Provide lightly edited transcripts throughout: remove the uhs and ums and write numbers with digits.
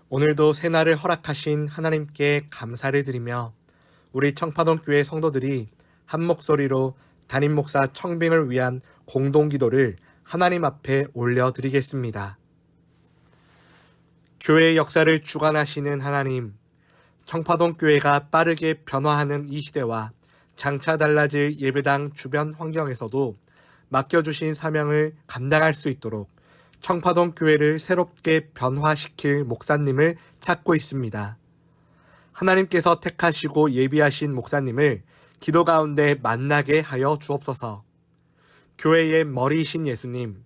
오늘도 새날을 허락하신 하나님께 감사를 드리며 우리 청파동 교회 성도들이 한 목소리로 담임 목사 청빙을 위한 공동기도를 하나님 앞에 올려드리겠습니다. 교회의 역사를 주관하시는 하나님, 청파동 교회가 빠르게 변화하는 이 시대와 장차 달라질 예배당 주변 환경에서도 맡겨주신 사명을 감당할 수 있도록 청파동 교회를 새롭게 변화시킬 목사님을 찾고 있습니다. 하나님께서 택하시고 예비하신 목사님을 기도 가운데 만나게 하여 주옵소서. 교회의 머리이신 예수님,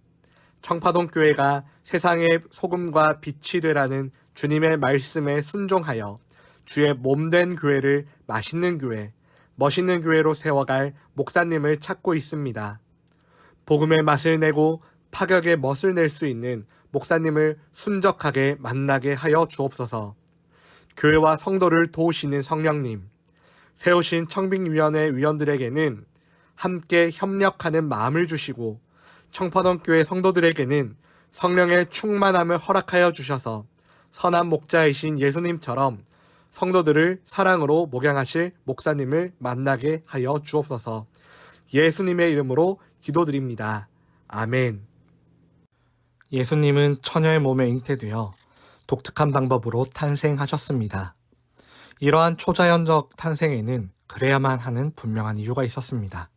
청파동 교회가 세상의 소금과 빛이 되라는 주님의 말씀에 순종하여 주의 몸된 교회를 맛있는 교회, 멋있는 교회로 세워갈 목사님을 찾고 있습니다. 복음의 맛을 내고 파격의 멋을 낼 수 있는 목사님을 순적하게 만나게 하여 주옵소서. 교회와 성도를 도우시는 성령님, 세우신 청빙위원회 위원들에게는 함께 협력하는 마음을 주시고 청파동 교회 성도들에게는 성령의 충만함을 허락하여 주셔서 선한 목자이신 예수님처럼 성도들을 사랑으로 목양하실 목사님을 만나게 하여 주옵소서. 예수님의 이름으로 기도드립니다. 아멘. 예수님은 처녀의 몸에 잉태되어 독특한 방법으로 탄생하셨습니다. 이러한 초자연적 탄생에는 그래야만 하는 분명한 이유가 있었습니다.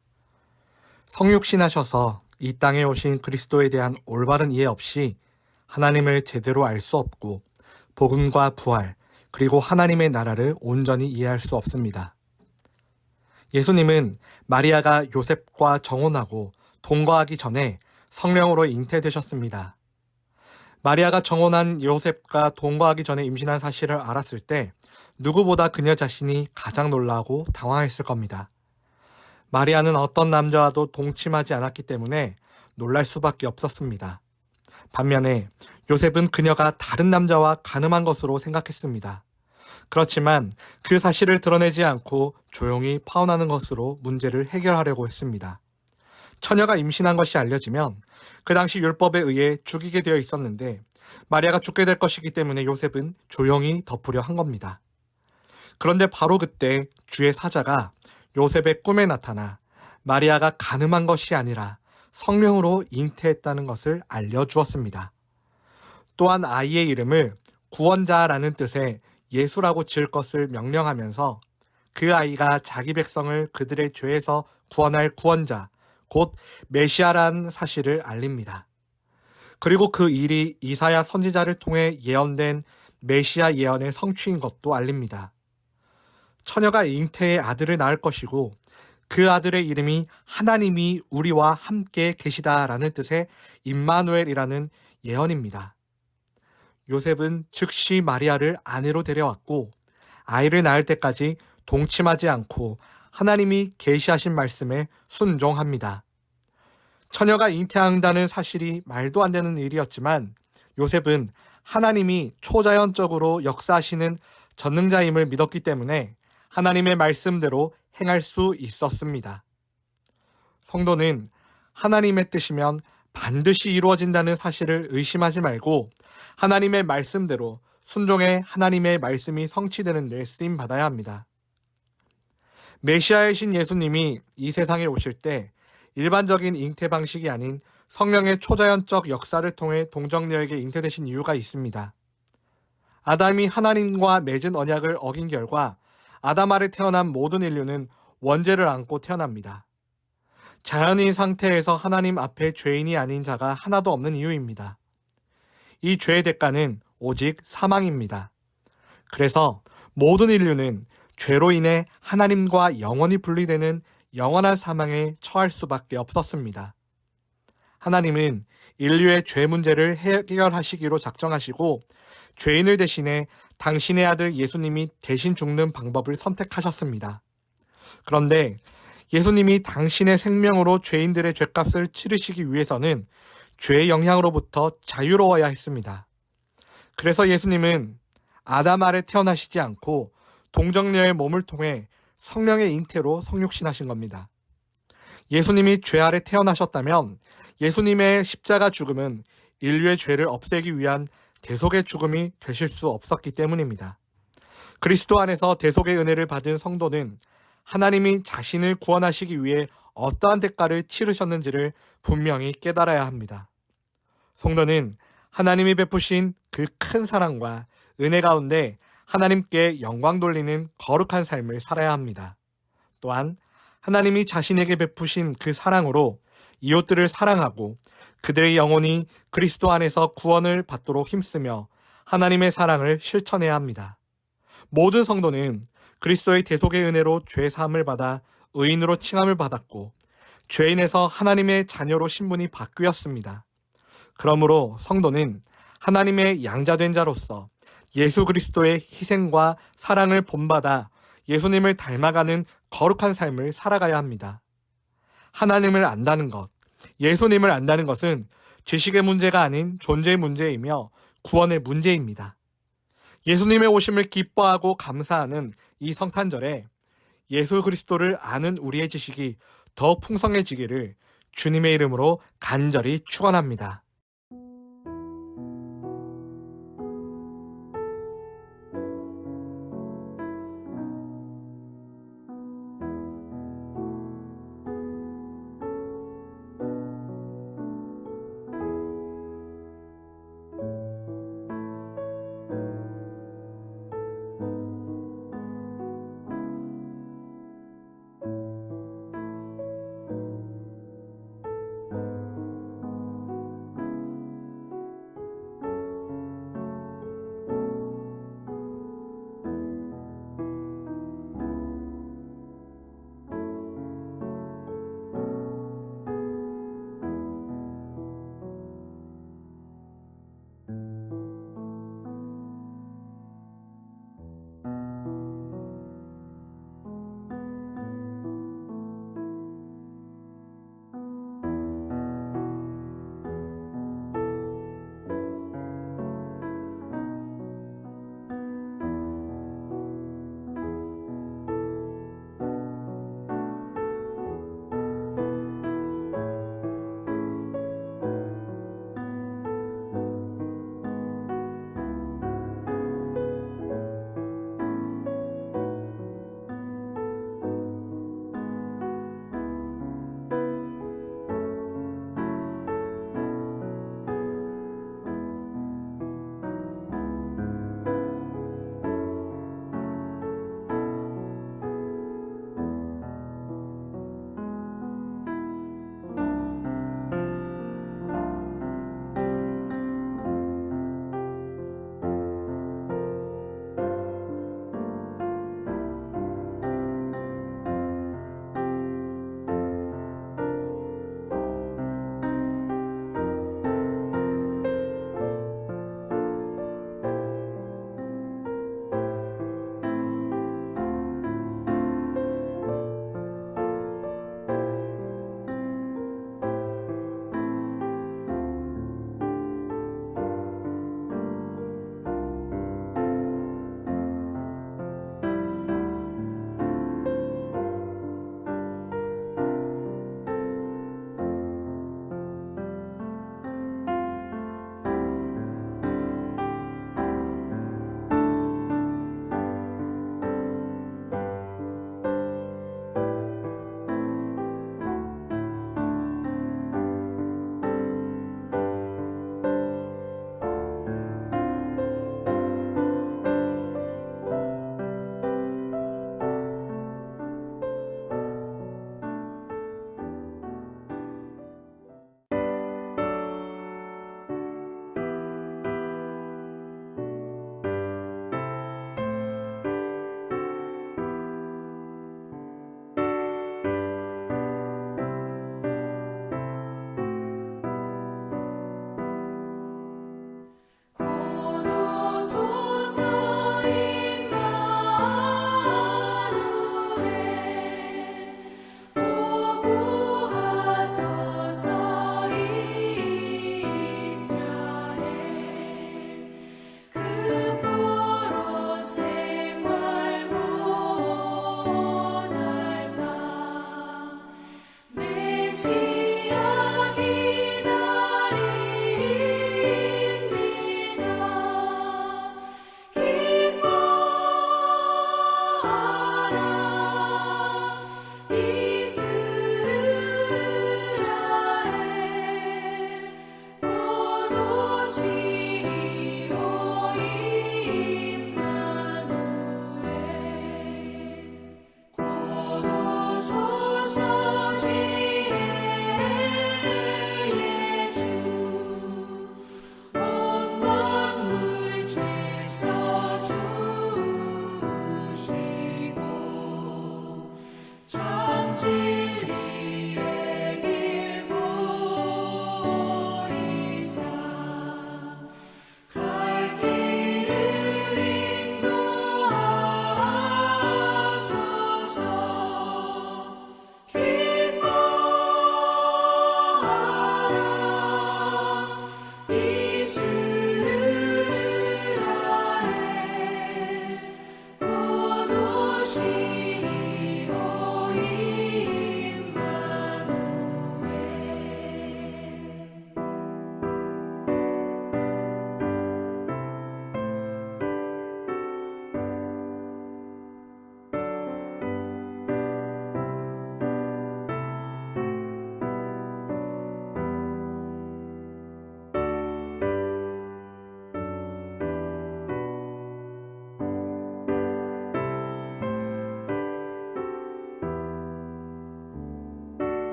성육신하셔서 이 땅에 오신 그리스도에 대한 올바른 이해 없이 하나님을 제대로 알 수 없고 복음과 부활 그리고 하나님의 나라를 온전히 이해할 수 없습니다. 예수님은 마리아가 요셉과 정혼하고 동거하기 전에 성령으로 잉태되셨습니다. 마리아가 정혼한 요셉과 동거하기 전에 임신한 사실을 알았을 때 누구보다 그녀 자신이 가장 놀라고 당황했을 겁니다. 마리아는 어떤 남자와도 동침하지 않았기 때문에 놀랄 수밖에 없었습니다. 반면에 요셉은 그녀가 다른 남자와 가늠한 것으로 생각했습니다. 그렇지만 그 사실을 드러내지 않고 조용히 파혼하는 것으로 문제를 해결하려고 했습니다. 처녀가 임신한 것이 알려지면 그 당시 율법에 의해 죽이게 되어 있었는데 마리아가 죽게 될 것이기 때문에 요셉은 조용히 덮으려 한 겁니다. 그런데 바로 그때 주의 사자가 요셉의 꿈에 나타나 마리아가 가늠한 것이 아니라 성령으로 잉태했다는 것을 알려주었습니다. 또한 아이의 이름을 구원자라는 뜻의 예수라고 지을 것을 명령하면서 그 아이가 자기 백성을 그들의 죄에서 구원할 구원자, 곧 메시아라는 사실을 알립니다. 그리고 그 일이 이사야 선지자를 통해 예언된 메시아 예언의 성취인 것도 알립니다. 처녀가 잉태의 아들을 낳을 것이고 그 아들의 이름이 하나님이 우리와 함께 계시다라는 뜻의 임마누엘이라는 예언입니다. 요셉은 즉시 마리아를 아내로 데려왔고 아이를 낳을 때까지 동침하지 않고 하나님이 계시하신 말씀에 순종합니다. 처녀가 잉태한다는 사실이 말도 안 되는 일이었지만 요셉은 하나님이 초자연적으로 역사하시는 전능자임을 믿었기 때문에 하나님의 말씀대로 행할 수 있었습니다. 성도는 하나님의 뜻이면 반드시 이루어진다는 사실을 의심하지 말고 하나님의 말씀대로 순종해 하나님의 말씀이 성취되는 데 쓰임받아야 합니다. 메시아이신 예수님이 이 세상에 오실 때 일반적인 잉태 방식이 아닌 성령의 초자연적 역사를 통해 동정녀에게 잉태되신 이유가 있습니다. 아담이 하나님과 맺은 언약을 어긴 결과 아담 아래 태어난 모든 인류는 원죄를 안고 태어납니다. 자연인 상태에서 하나님 앞에 죄인이 아닌 자가 하나도 없는 이유입니다. 이 죄의 대가는 오직 사망입니다. 그래서 모든 인류는 죄로 인해 하나님과 영원히 분리되는 영원한 사망에 처할 수밖에 없었습니다. 하나님은 인류의 죄 문제를 해결하시기로 작정하시고 죄인을 대신해 당신의 아들 예수님이 대신 죽는 방법을 선택하셨습니다. 그런데 예수님이 당신의 생명으로 죄인들의 죄값을 치르시기 위해서는 죄의 영향으로부터 자유로워야 했습니다. 그래서 예수님은 아담 아래 태어나시지 않고 동정녀의 몸을 통해 성령의 잉태로 성육신하신 겁니다. 예수님이 죄 아래 태어나셨다면 예수님의 십자가 죽음은 인류의 죄를 없애기 위한 대속의 죽음이 되실 수 없었기 때문입니다. 그리스도 안에서 대속의 은혜를 받은 성도는 하나님이 자신을 구원하시기 위해 어떠한 대가를 치르셨는지를 분명히 깨달아야 합니다. 성도는 하나님이 베푸신 그 큰 사랑과 은혜 가운데 하나님께 영광 돌리는 거룩한 삶을 살아야 합니다. 또한 하나님이 자신에게 베푸신 그 사랑으로 이웃들을 사랑하고 그들의 영혼이 그리스도 안에서 구원을 받도록 힘쓰며 하나님의 사랑을 실천해야 합니다. 모든 성도는 그리스도의 대속의 은혜로 죄 사함을 받아 의인으로 칭함을 받았고 죄인에서 하나님의 자녀로 신분이 바뀌었습니다. 그러므로 성도는 하나님의 양자된 자로서 예수 그리스도의 희생과 사랑을 본받아 예수님을 닮아가는 거룩한 삶을 살아가야 합니다. 하나님을 안다는 것, 예수님을 안다는 것은 지식의 문제가 아닌 존재의 문제이며 구원의 문제입니다. 예수님의 오심을 기뻐하고 감사하는 이 성탄절에 예수 그리스도를 아는 우리의 지식이 더 풍성해지기를 주님의 이름으로 간절히 축원합니다.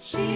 시